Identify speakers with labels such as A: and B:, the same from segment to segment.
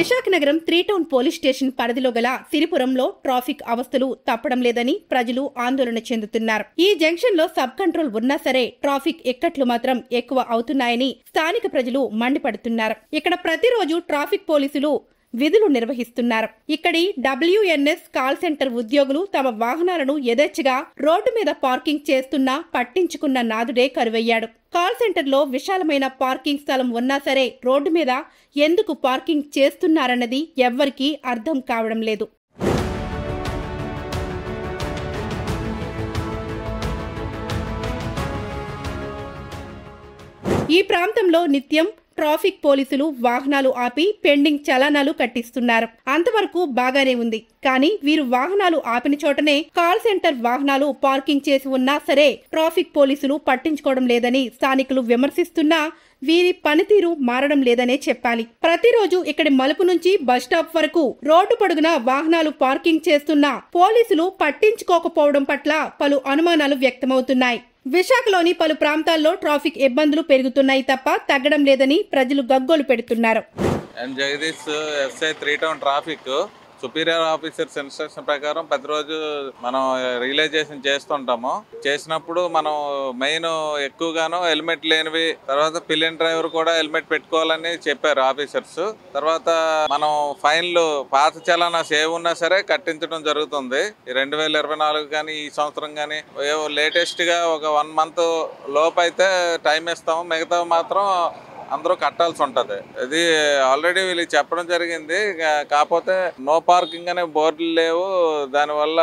A: విశాఖ నగరం 3 town police station పరిధిలో గల సిరిపురంలో ట్రాఫిక్ అవస్థలు తప్పడం లేదని ప్రజలు ఆందోళన చెందుతున్నారు. ఈ జంక్షన్ లో సబ్ కంట్రోల్ ఉన్నా సరే ట్రాఫిక్ ఎక్కట్లు మాత్రం ఎక్కువ అవుతున్నాయని స్థానిక ప్రజలు మండిపడుతున్నారు. ఇక్కడ ప్రతిరోజు ట్రాఫిక్ పోలీసులు విధులు నిర్వహిస్తున్నారు. ఇక్కడి WNS కాల్ సెంటర్ ఉద్యోగులు తమ వాహనాలను యథేచ్ఛగా రోడ్డు మీద పార్కింగ్ చేస్తున్నా పట్టించుకున్న నాదుడే కరువయ్యాడు. కాల్ సెంటర్లో విశాలమైన పార్కింగ్ స్థలం ఉన్నా సరే రోడ్డు మీద ఎందుకు పార్కింగ్ చేస్తున్నారన్నది ఎవ్వరికీ అర్థం కావడం లేదు. ఈ ప్రాంతంలో నిత్యం ట్రాఫిక్ పోలీసులు వాహనాలు ఆపి పెండింగ్ చలానాలు కట్టిస్తున్నారు. అంతవరకు బాగానే ఉంది. కానీ వీరు వాహనాలు ఆపిన చోటనే కాల్ సెంటర్ వాహనాలు పార్కింగ్ చేసి ఉన్నా సరే ట్రాఫిక్ పోలీసులు పట్టించుకోవడం లేదని స్థానికులు విమర్శిస్తున్నా వీరి పనితీరు మారడం లేదనే చెప్పాలి. ప్రతిరోజు ఇక్కడి మలుపు నుంచి బస్టాప్ వరకు రోడ్డు పొడుగున వాహనాలు పార్కింగ్ చేస్తున్నా పోలీసులు పట్టించుకోకపోవడం పట్ల పలు అనుమానాలు వ్యక్తమవుతున్నాయి. విశాఖలోని పలు ప్రాంతాల్లో ట్రాఫిక్ ఇబ్బందులు పెరుగుతున్నాయి తప్ప తగ్గడం లేదని ప్రజలు గగ్గోలు పెడుతున్నారు.
B: Jagadish SI 3 town traffic superior officers instruction ప్రకారం ప్రతిరోజు మనం రియలైజేషన్ చేస్తుంటాము. చేసినప్పుడు మనం మెయిన్ ఎక్కువగాను హెల్మెట్ లేనివి, తర్వాత పిలియన్ డ్రైవర్ కూడా హెల్మెట్ పెట్టుకోవాలని చెప్పారు ఆఫీసర్స్. తర్వాత మనం ఫైన్లు పాత చలానాస్ ఏ ఉన్నా సరే కట్టించడం జరుగుతుంది. 2024 కానీ ఈ సంవత్సరం కానీ లేటెస్ట్ గా ఒక 1 మంత్ లోపు అయితే టైం ఇస్తాము. మిగతా మాత్రం అందరూ కట్టాల్సి ఉంటుంది. ఇది ఆల్రెడీ వీళ్ళకి చెప్పడం జరిగింది. కాకపోతే నో పార్కింగ్ అనే బోర్డులు లేవు, దానివల్ల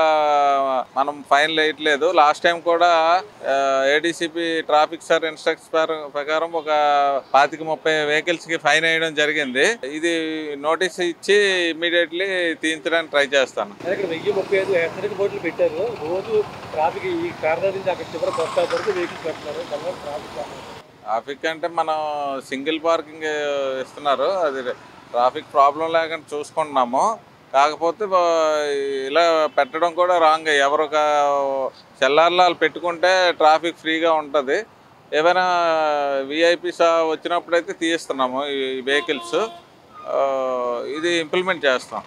B: మనం ఫైన్ వేయట్లేదు. లాస్ట్ టైం కూడా ADCP ట్రాఫిక్ సార్ ఇన్స్ట్రక్షన్ ప్రకారం ఒక 25-30 వెహికల్స్ కి ఫైన్ వేయడం జరిగింది. ఇది నోటీస్ ఇచ్చి ఇమీడియట్లీ తీయించడానికి ట్రై చేస్తాను.
C: 1035 బోర్డులు పెట్టారు. రోజు ట్రాఫిక్ ఈ కారణం నుంచి అక్కడ చివరి బస్ స్టాప్ వరకు వెహికల్స్ పెడుతున్నారు.
B: ట్రాఫిక్ అంటే మనం సింగిల్ పార్కింగ్ ఇస్తున్నారు. అది ట్రాఫిక్ ప్రాబ్లం లేకుండా చూసుకుంటున్నాము. కాకపోతే ఇలా పెట్టడం కూడా రాంగ్. ఎవరొక సెల్లార్లు పెట్టుకుంటే ట్రాఫిక్ ఫ్రీగా ఉంటుంది. ఏమైనా VIPs వచ్చినప్పుడైతే తీయిస్తున్నాము ఈ వెహికల్స్. ఇది ఇంప్లిమెంట్ చేస్తాం.